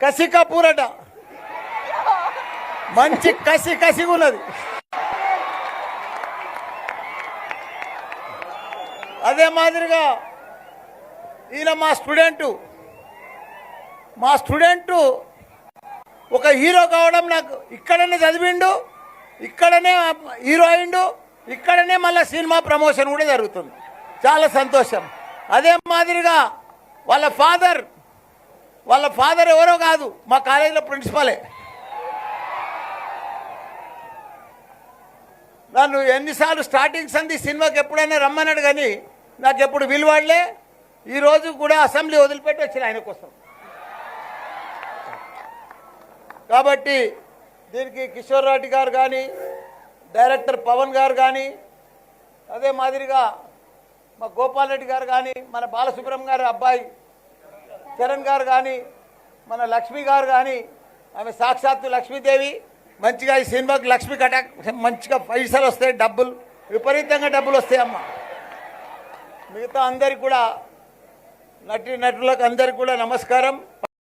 కసి కపూరట, మంచి కసిగా ఉన్నది. అదే మాదిరిగా ఈయన మా స్టూడెంటు ఒక హీరో కావడం, నాకు ఇక్కడనే చదివిండు, ఇక్కడనే హీరో అయిండు, ఇక్కడనే మళ్ళీ సినిమా ప్రమోషన్ కూడా జరుగుతుంది. చాలా సంతోషం. అదే మాదిరిగా వాళ్ళ ఫాదర్ ఎవరో కాదు, మా కాలేజీలో ప్రిన్సిపాలే. నన్ను ఎన్నిసార్లు స్టార్టింగ్ సంది సినిమాకి ఎప్పుడైనా రమ్మన్నాడు, కానీ నాకు ఎప్పుడు విలువాడలే. ఈరోజు కూడా అసెంబ్లీ వదిలిపెట్టి వచ్చిన ఆయన కోసం. కాబట్టి దీనికి కిషోర్ రెడ్డి గారు కానీ, డైరెక్టర్ పవన్ గారు కానీ, అదే మాదిరిగా మా గోపాల్ రెడ్డి గారు కానీ, మన బాలసుబ్రహ్మణ్యం గారి అబ్బాయి చరణ్ గారు కానీ, మన లక్ష్మి గారు కానీ, ఆమె సాక్షాత్తు లక్ష్మీదేవి. మంచిగా ఈ సినిమాకి లక్ష్మి కటాక్ మంచిగా పైసలు వస్తాయి, డబ్బులు విపరీతంగా డబ్బులు వస్తాయమ్మా. మిగతా అందరికి కూడా నటులకు అందరికి కూడా నమస్కారం.